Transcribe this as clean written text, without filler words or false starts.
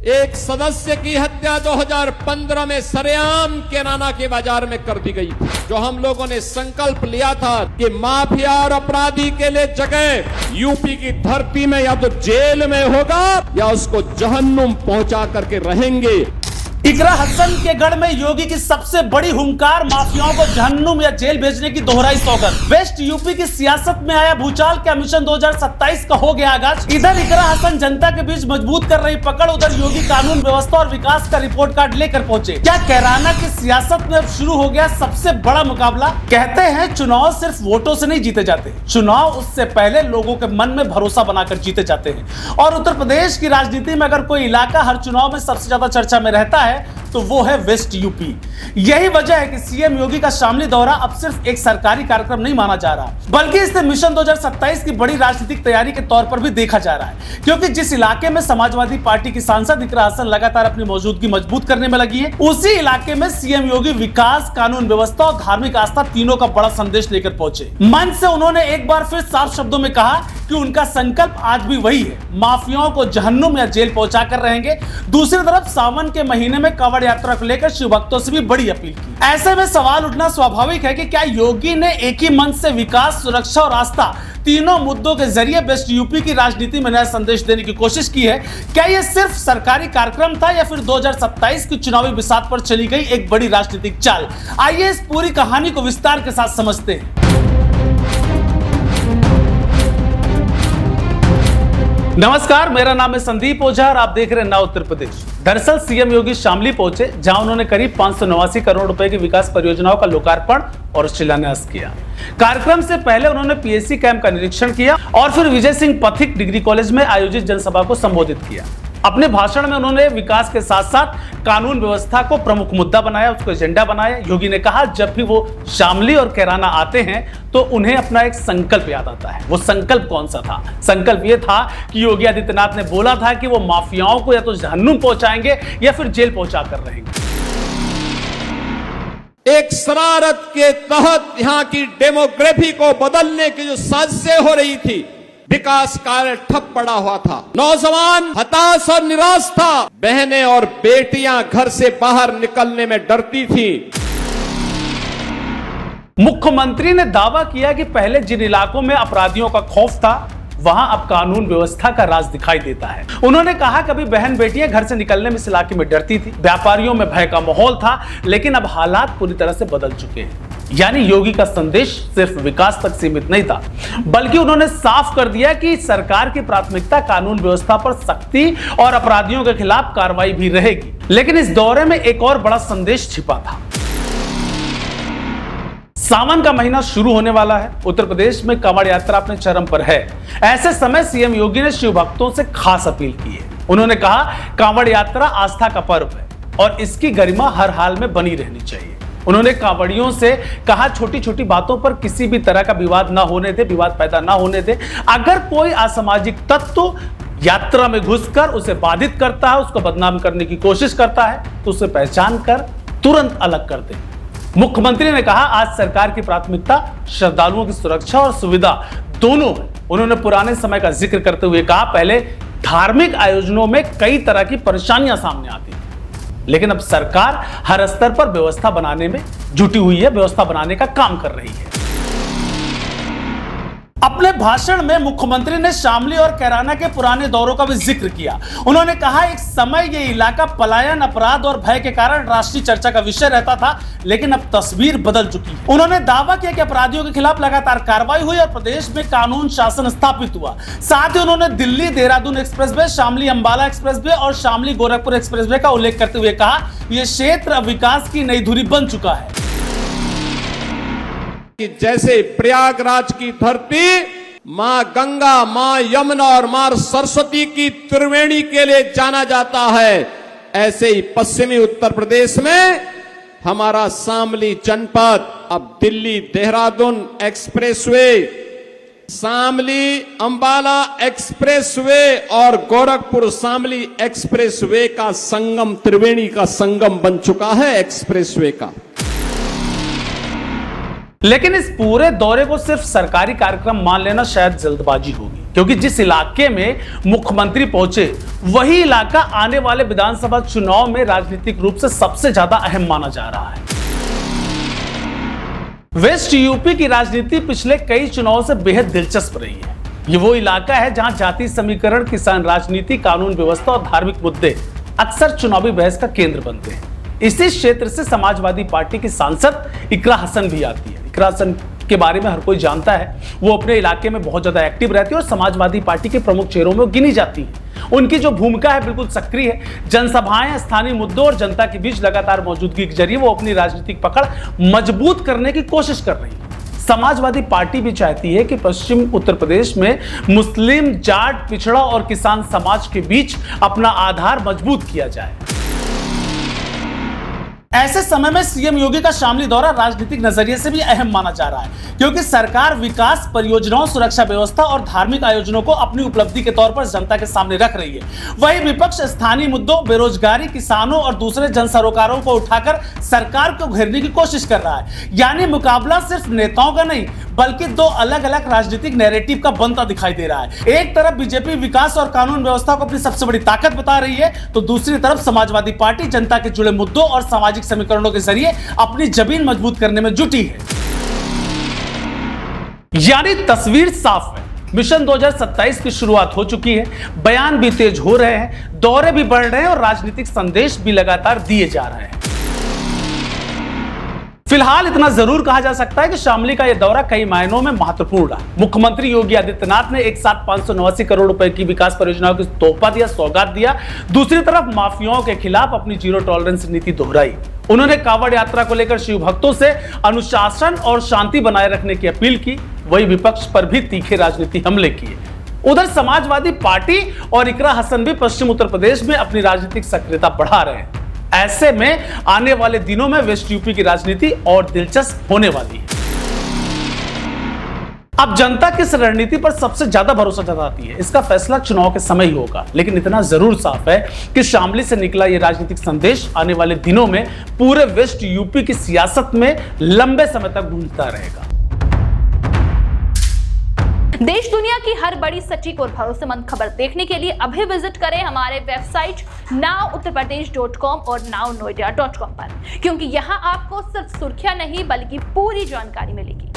एक सदस्य की हत्या 2015 में सरेआम कैराना के बाजार में कर दी गई, जो हम लोगों ने संकल्प लिया था कि माफिया और अपराधी के लिए जगह यूपी की धरती में या तो जेल में होगा या उसको जहन्नुम पहुंचा करके रहेंगे। इकरा हसन के गढ़ में योगी की सबसे बड़ी हुंकार, माफियाओं को जहन्नुम या जेल भेजने की दोहराई सौगंध। वेस्ट यूपी की सियासत में आया भूचाल का मिशन 2027 का हो गया आगाज। इधर इकरा हसन जनता के बीच मजबूत कर रही पकड़, उधर योगी कानून व्यवस्था और विकास का रिपोर्ट कार्ड लेकर पहुंचे। क्या कैराना की सियासत में अब शुरू हो गया सबसे बड़ा मुकाबला? कहते हैं चुनाव सिर्फ वोटों से नहीं जीते जाते, चुनाव उससे पहले लोगों के मन में भरोसा बनाकर जीते जाते हैं। और उत्तर प्रदेश की राजनीति में अगर कोई इलाका हर चुनाव में सबसे ज्यादा चर्चा में रहता है तो वो है वेस्ट यूपी। यही वजह है कि सीएम योगी का शामली दौरा अब सिर्फ एक सरकारी कार्यक्रम नहीं माना जा रहा, बल्कि इसे मिशन 2027 की बड़ी राजनीतिक तैयारी के तौर पर भी देखा जा रहा है। क्योंकि जिस इलाके में समाजवादी पार्टी की सांसद इकरा हसन लगातार अपनी मौजूदगी मजबूत करने में लगी है, उसी इलाके में सीएम योगी विकास, कानून व्यवस्था और धार्मिक आस्था तीनों का बड़ा संदेश लेकर पहुंचे। मंच से उन्होंने एक बार फिर साफ शब्दों में कहा कि उनका संकल्प आज भी वही है, माफियाओं को जहन्नुम या जेल पहुंचा कर रहेंगे। दूसरी तरफ सावन के महीने में कांवड़ यात्रा को लेकर शिव भक्तों से भी बड़ी अपील की। ऐसे में सवाल उठना स्वाभाविक है कि क्या योगी ने एक ही मंच से विकास, सुरक्षा और आस्था तीनों मुद्दों के जरिए वेस्ट यूपी की राजनीति में नया संदेश देने की कोशिश की है? क्या यह सिर्फ सरकारी कार्यक्रम था या फिर 2027 की चुनावी बिसात पर चली गई एक बड़ी राजनीतिक चाल? आइए इस पूरी कहानी को विस्तार के साथ समझते हैं। नमस्कार, मेरा नाम है संदीप ओझा और आप देख रहे हैं नव उत्तर प्रदेश। दरअसल सीएम योगी शामली पहुंचे, जहां उन्होंने करीब 589 करोड़ रुपए की विकास परियोजनाओं का लोकार्पण और शिलान्यास किया। कार्यक्रम से पहले उन्होंने पीएससी कैंप का निरीक्षण किया और फिर विजय सिंह पथिक डिग्री कॉलेज में आयोजित जनसभा को संबोधित किया। अपने भाषण में उन्होंने विकास के साथ साथ कानून व्यवस्था को प्रमुख मुद्दा बनाया, उसको एजेंडा बनाया। योगी ने कहा जब भी वो शामली और कैराना आते हैं तो उन्हें अपना एक संकल्प याद आता है। वो संकल्प कौन सा था? संकल्प ये था कि योगी आदित्यनाथ ने बोला था कि वो माफियाओं को या तो जहन्नुम पहुंचाएंगे या फिर जेल पहुंचा कर रहेंगे। एक शरारत के तहत यहां की डेमोग्राफी को बदलने की जो साजिशें हो रही थी, विकास कार्य ठप पड़ा हुआ था, नौजवान हताश और निराश था, बहनें और बेटियां घर से बाहर निकलने में डरती थी। मुख्यमंत्री ने दावा किया कि पहले जिन इलाकों में अपराधियों का खौफ था, वहां अब कानून व्यवस्था का राज दिखाई देता है। उन्होंने कहा कभी बहन बेटियां घर से निकलने में इस इलाके में डरती थी, व्यापारियों में भय का माहौल था, लेकिन अब हालात पूरी तरह से बदल चुके हैं। यानी योगी का संदेश सिर्फ विकास तक सीमित नहीं था, बल्कि उन्होंने साफ कर दिया कि सरकार की प्राथमिकता कानून व्यवस्था पर सख्ती और अपराधियों के खिलाफ कार्रवाई भी रहेगी। लेकिन इस दौरे में एक और बड़ा संदेश छिपा था। सावन का महीना शुरू होने वाला है, उत्तर प्रदेश में कांवड़ यात्रा अपने चरम पर है। ऐसे समय सीएम योगी ने शिव भक्तों से खास अपील की है। उन्होंने कहा कांवड़ यात्रा आस्था का पर्व है और इसकी गरिमा हर हाल में बनी रहनी चाहिए। उन्होंने कांवड़ियों से कहा छोटी छोटी बातों पर किसी भी तरह का विवाद ना होने दे, विवाद पैदा ना होने दे। अगर कोई असामाजिक तत्व यात्रा में घुसकर उसे बाधित करता है, उसको बदनाम करने की कोशिश करता है, तो उसे पहचान कर तुरंत अलग कर दे। मुख्यमंत्री ने कहा आज सरकार की प्राथमिकता श्रद्धालुओं की सुरक्षा और सुविधा दोनों है। उन्होंने पुराने समय का जिक्र करते हुए कहा पहले धार्मिक आयोजनों में कई तरह की परेशानियां सामने आती, लेकिन अब सरकार हर स्तर पर व्यवस्था बनाने में जुटी हुई है, व्यवस्था बनाने का काम कर रही है। अपने भाषण में मुख्यमंत्री ने शामली और कैराना के पुराने दौरों का भी जिक्र किया। उन्होंने कहा एक समय ये इलाका पलायन, अपराध और भय के कारण राष्ट्रीय चर्चा का विषय रहता था, लेकिन अब तस्वीर बदल चुकी है। उन्होंने दावा किया कि अपराधियों के खिलाफ लगातार कार्रवाई हुई और प्रदेश में कानून शासन स्थापित हुआ। साथ ही उन्होंने दिल्ली देहरादून एक्सप्रेसवे, शामली अंबाला एक्सप्रेसवे और शामली गोरखपुर एक्सप्रेसवे का उल्लेख करते हुए कहा यह क्षेत्र अब विकास की नई धुरी बन चुका है। जैसे प्रयागराज की धरती मां गंगा, मां यमुना और मां सरस्वती की त्रिवेणी के लिए जाना जाता है, ऐसे ही पश्चिमी उत्तर प्रदेश में हमारा शामली जनपद अब दिल्ली देहरादून एक्सप्रेसवे, शामली अंबाला एक्सप्रेसवे और गोरखपुर शामली एक्सप्रेसवे का संगम, त्रिवेणी का संगम बन चुका है एक्सप्रेसवे का। लेकिन इस पूरे दौरे को सिर्फ सरकारी कार्यक्रम मान लेना शायद जल्दबाजी होगी। क्योंकि जिस इलाके में मुख्यमंत्री पहुंचे वही इलाका आने वाले विधानसभा चुनाव में राजनीतिक रूप से सबसे ज्यादा अहम माना जा रहा है। वेस्ट यूपी की राजनीति पिछले कई चुनावों से बेहद दिलचस्प रही है। ये वो इलाका है जहां जाति समीकरण, किसान राजनीति, कानून व्यवस्था और धार्मिक मुद्दे अक्सर चुनावी बहस का केंद्र बनते हैं। इसी क्षेत्र से समाजवादी पार्टी की सांसद इकरा हसन भी आती है। इकरा हसन के बारे में हर कोई जानता है। वो अपने इलाके में बहुत ज्यादा एक्टिव रहती है और समाजवादी पार्टी के प्रमुख चेहरों में गिनी जाती है। उनकी जो भूमिका है बिल्कुल सक्रिय है। जनसभाएं, स्थानीय मुद्दों और जनता के बीच लगातार मौजूदगी के जरिए वो अपनी राजनीतिक पकड़ मजबूत करने की कोशिश कर रही है। समाजवादी पार्टी भी चाहती है कि पश्चिम उत्तर प्रदेश में मुस्लिम, जाट, पिछड़ा और किसान समाज के बीच अपना आधार मजबूत किया जाए। ऐसे समय में सीएम योगी का शामली दौरा राजनीतिक नजरिए से भी अहम माना जा रहा है, क्योंकि सरकार विकास परियोजनाओं, सुरक्षा व्यवस्था और धार्मिक आयोजनों को अपनी उपलब्धि के तौर पर जनता के सामने रख रही है। वहीं विपक्ष स्थानीय मुद्दों, बेरोजगारी, किसानों और दूसरे जन सरोकारों को उठाकर सरकार को घेरने की कोशिश कर रहा है। यानी मुकाबला सिर्फ नेताओं का नहीं बल्कि दो अलग अलग राजनीतिक नैरेटिव का बनता दिखाई दे रहा है। एक तरफ बीजेपी विकास और कानून व्यवस्था को अपनी सबसे बड़ी ताकत बता रही है, तो दूसरी तरफ समाजवादी पार्टी जनता के जुड़े मुद्दों और सामाजिक समीकरणों के जरिए अपनी जमीन मजबूत करने में जुटी है। यानी तस्वीर साफ है। मिशन 2027 की शुरुआत हो चुकी है, बयान भी तेज हो रहे हैं, दौरे भी बढ़ रहे हैं और राजनीतिक संदेश भी लगातार दिए जा रहे हैं। फिलहाल इतना जरूर कहा जा सकता है कि शामली का यह दौरा कई मायनों में महत्वपूर्ण रहा। मुख्यमंत्री योगी आदित्यनाथ ने एक साथ 589 करोड़ रुपए की विकास परियोजनाओं की तोहफा दिया, सौगात दिया। दूसरी तरफ माफियाओं के खिलाफ अपनी जीरो टॉलरेंस नीति दोहराई। उन्होंने कांवड़ यात्रा को लेकर शिव भक्तों से अनुशासन और शांति बनाए रखने की अपील की। वही विपक्ष पर भी तीखे राजनीति हमले किए। उधर समाजवादी पार्टी और इकरा हसन भी पश्चिम उत्तर प्रदेश में अपनी राजनीतिक सक्रियता बढ़ा रहे हैं। ऐसे में आने वाले दिनों में वेस्ट यूपी की राजनीति और दिलचस्प होने वाली है। अब जनता किस रणनीति पर सबसे ज्यादा भरोसा जताती है, इसका फैसला चुनाव के समय ही होगा। लेकिन इतना जरूर साफ है कि शामली से निकला यह राजनीतिक संदेश आने वाले दिनों में पूरे वेस्ट यूपी की सियासत में लंबे समय तक गूंजता रहेगा। देश दुनिया की हर बड़ी, सटीक और भरोसेमंद खबर देखने के लिए अभी विजिट करें हमारे वेबसाइट nowuttarpradesh.com और nownoida.com पर, क्योंकि यहाँ आपको सिर्फ सुर्खियां नहीं बल्कि पूरी जानकारी मिलेगी।